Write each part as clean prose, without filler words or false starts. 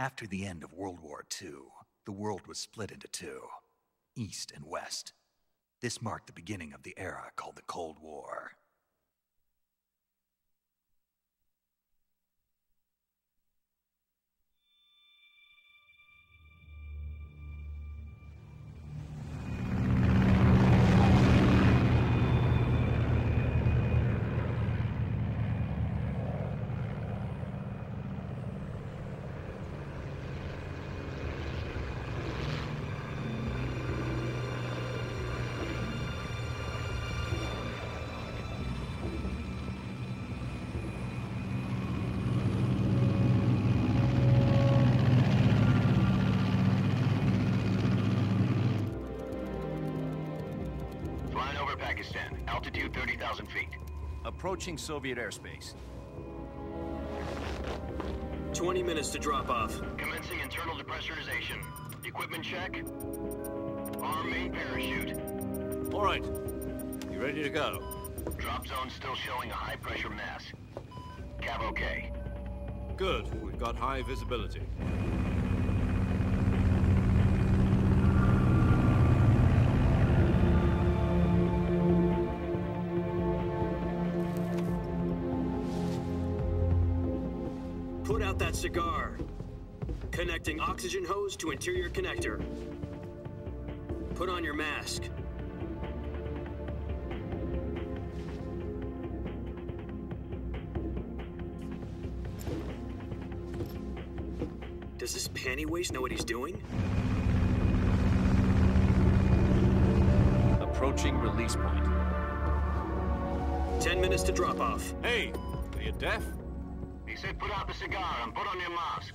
After the end of World War II, the world was split into two, East and West. This marked the beginning of the era called the Cold War. Altitude 30,000 feet. Approaching Soviet airspace. 20 minutes to drop off. Commencing internal depressurization. Equipment check. Arm main parachute. All right. You ready to go? Drop zone still showing a high pressure mass. Cav okay. Good. We've got high visibility. Put out that cigar. Connecting oxygen hose to interior connector. Put on your mask. Does this panty waste know what he's doing? Approaching release point. 10 minutes to drop off. Hey, are you deaf? He said put out the cigar and put on your mask.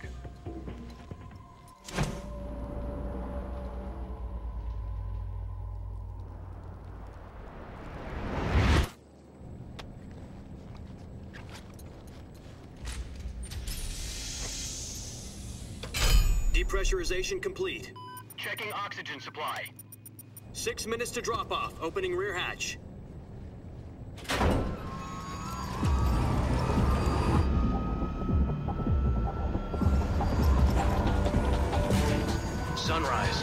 Depressurization complete. Checking oxygen supply. 6 minutes to drop off. Opening rear hatch. Sunrise.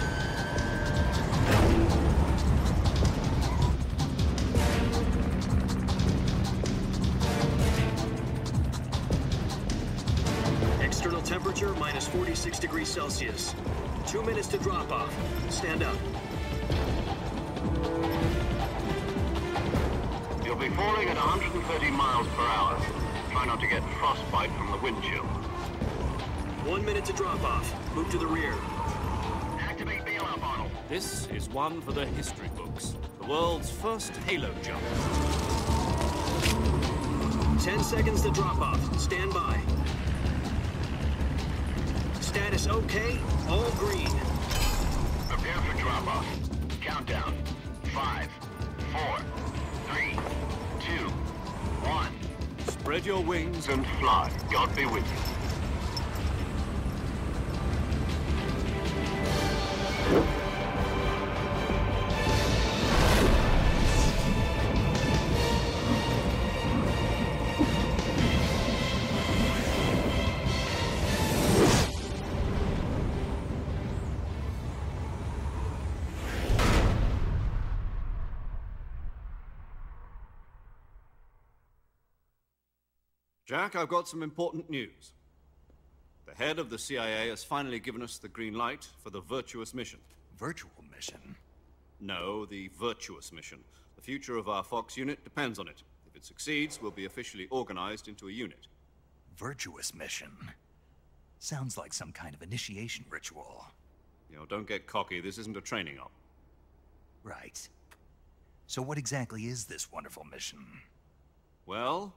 External temperature minus 46 degrees Celsius. 2 minutes to drop off. Stand up. You'll be falling at 130 miles per hour. Try not to get frostbite from the wind chill. 1 minute to drop off. Move to the rear. Activate bailout bottle. This is one for the history books. The world's first halo jump. 10 seconds to drop off. Stand by. Status okay. All green. Prepare for drop off. Countdown. 5, 4, 3, 2, 1. Spread your wings And fly. God be with you. Jack, I've got some important news. The head of the CIA has finally given us the green light for the virtuous mission. Virtual mission? No, the virtuous mission. The future of our Fox unit depends on it. If it succeeds, we'll be officially organized into a unit. Virtuous mission? Sounds like some kind of initiation ritual. You know, don't get cocky. This isn't a training op. Right. So what exactly is this wonderful mission? Well,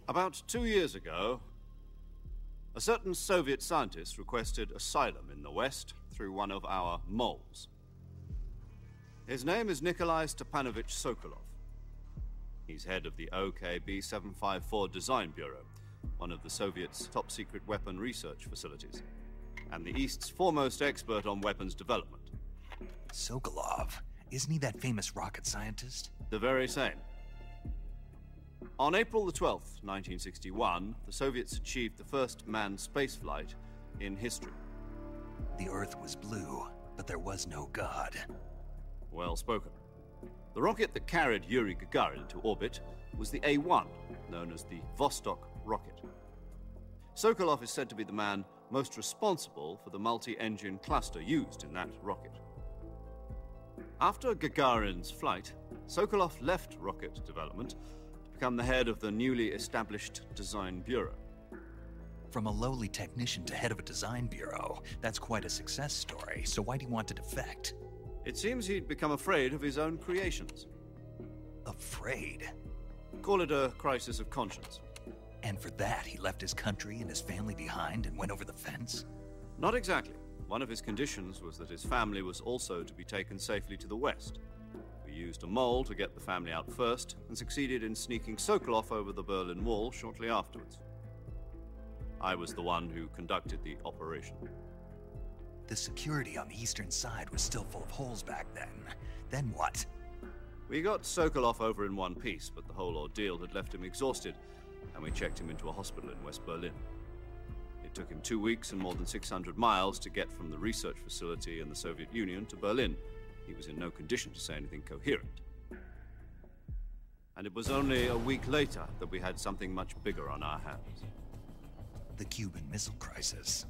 about 2 years ago, a certain Soviet scientist requested asylum in the West through one of our moles. His name is Nikolai Stepanovich Sokolov. He's head of the OKB-754 Design Bureau, one of the Soviets' top-secret weapon research facilities, and the East's foremost expert on weapons development. Sokolov? Isn't he that famous rocket scientist? The very same. On April the 12th, 1961, the Soviets achieved the first manned spaceflight in history. The Earth was blue, but there was no God. Well spoken. The rocket that carried Yuri Gagarin into orbit was the A-1, known as the Vostok rocket. Sokolov is said to be the man most responsible for the multi-engine cluster used in that rocket. After Gagarin's flight, Sokolov left rocket development to become the head of the newly established Design Bureau. From a lowly technician to head of a design bureau, that's quite a success story, so why do you want to defect? It seems he'd become afraid of his own creations. Afraid? Call it a crisis of conscience. And for that, he left his country and his family behind and went over the fence? Not exactly. One of his conditions was that his family was also to be taken safely to the west. We used a mole to get the family out first, and succeeded in sneaking Sokolov over the Berlin Wall shortly afterwards. I was the one who conducted the operation. The security on the eastern side was still full of holes back then. Then what? We got Sokolov over in one piece, but the whole ordeal had left him exhausted, and we checked him into a hospital in West Berlin. It took him 2 weeks and more than 600 miles to get from the research facility in the Soviet Union to Berlin. He was in no condition to say anything coherent. And it was only a week later that we had something much bigger on our hands. The Cuban Missile Crisis.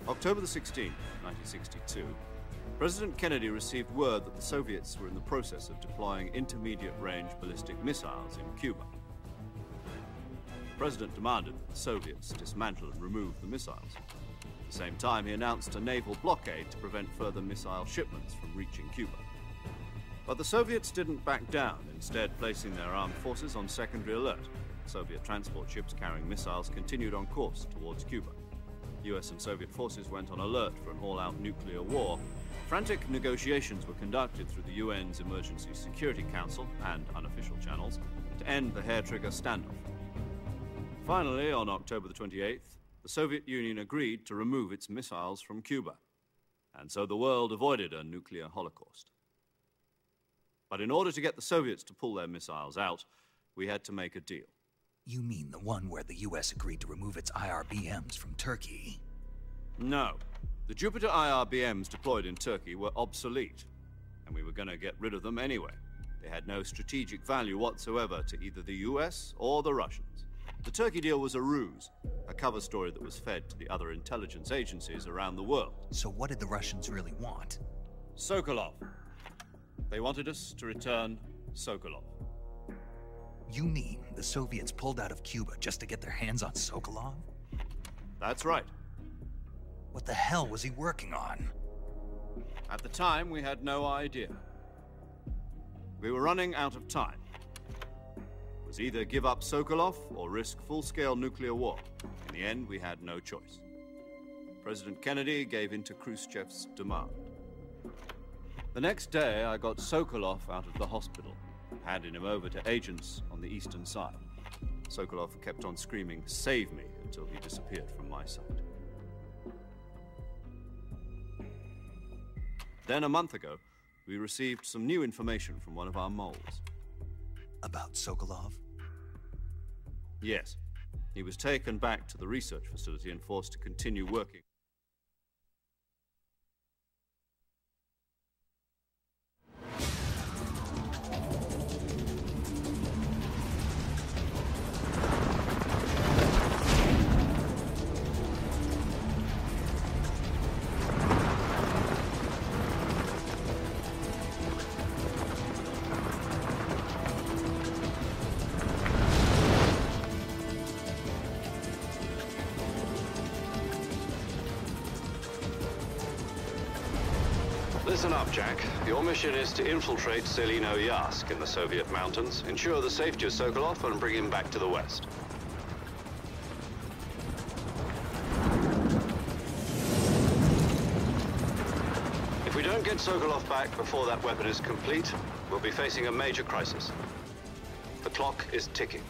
October the 16th, 1962, President Kennedy received word that the Soviets were in the process of deploying intermediate-range ballistic missiles in Cuba. The President demanded that the Soviets dismantle and remove the missiles. At the same time, he announced a naval blockade to prevent further missile shipments from reaching Cuba. But the Soviets didn't back down, instead placing their armed forces on secondary alert. Soviet transport ships carrying missiles continued on course towards Cuba. US and Soviet forces went on alert for an all-out nuclear war. Frantic negotiations were conducted through the UN's Emergency Security Council and unofficial channels to end the hair-trigger standoff. Finally, on October the 28th, the Soviet Union agreed to remove its missiles from Cuba, and so the world avoided a nuclear holocaust. But in order to get the Soviets to pull their missiles out, we had to make a deal. You mean the one where the US agreed to remove its IRBMs from Turkey? No. The Jupiter IRBMs deployed in Turkey were obsolete, and we were going to get rid of them anyway. They had no strategic value whatsoever to either the US or the Russians. The Turkey deal was a ruse, a cover story that was fed to the other intelligence agencies around the world. So what did the Russians really want? Sokolov. They wanted us to return Sokolov. You mean the Soviets pulled out of Cuba just to get their hands on Sokolov? That's right. What the hell was he working on? At the time, we had no idea. We were running out of time. It was either give up Sokolov or risk full-scale nuclear war. In the end, we had no choice. President Kennedy gave in to Khrushchev's demand. The next day, I got Sokolov out of the hospital, handing him over to agents on the eastern side. Sokolov kept on screaming, "Save me," until he disappeared from my sight. Then a month ago, we received some new information from one of our moles. About Sokolov? Yes. He was taken back to the research facility and forced to continue working. Listen up, Jack. Your mission is to infiltrate Selino-Yask in the Soviet mountains, ensure the safety of Sokolov, and bring him back to the West. If we don't get Sokolov back before that weapon is complete, we'll be facing a major crisis. The clock is ticking.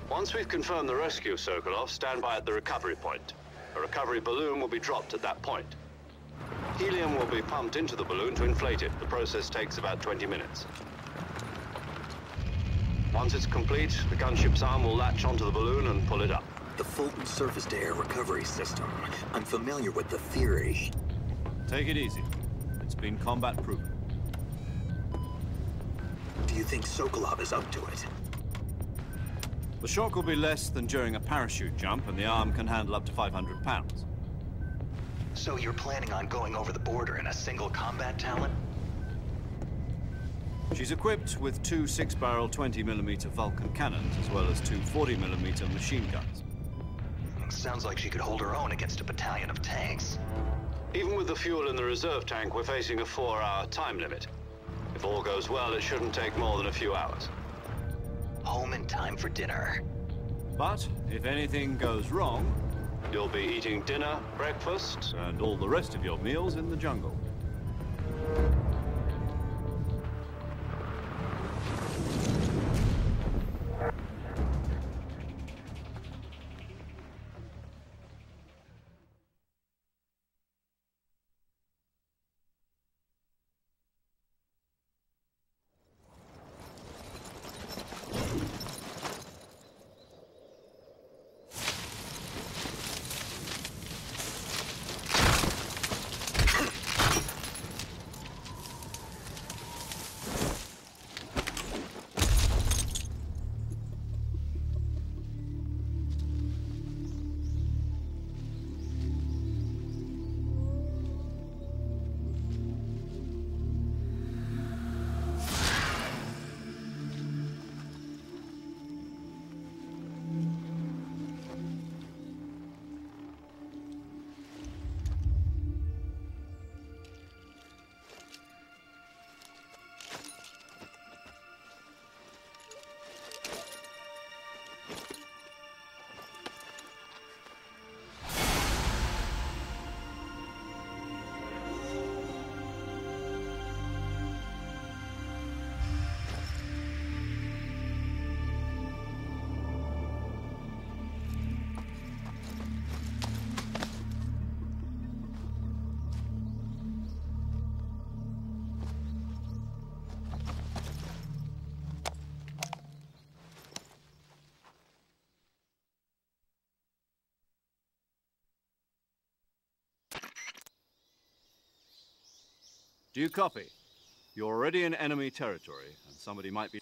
Once we've confirmed the rescue of Sokolov, stand by at the recovery point. A recovery balloon will be dropped at that point. Helium will be pumped into the balloon to inflate it. The process takes about 20 minutes. Once it's complete, the gunship's arm will latch onto the balloon and pull it up. The Fulton surface-to-air recovery system. I'm familiar with the theory. Take it easy. It's been combat-proven. Do you think Sokolov is up to it? The shock will be less than during a parachute jump, and the arm can handle up to 500 pounds. So you're planning on going over the border in a single combat Talon? She's equipped with two 6-barrel 20mm Vulcan cannons, as well as two 40mm machine guns. Sounds like she could hold her own against a battalion of tanks. Even with the fuel in the reserve tank, we're facing a 4-hour time limit. If all goes well, it shouldn't take more than a few hours. Home in time for dinner. But if anything goes wrong, You'll be eating dinner, breakfast, and all the rest of your meals in the jungle. Do you copy? You're already in enemy territory, and somebody might be...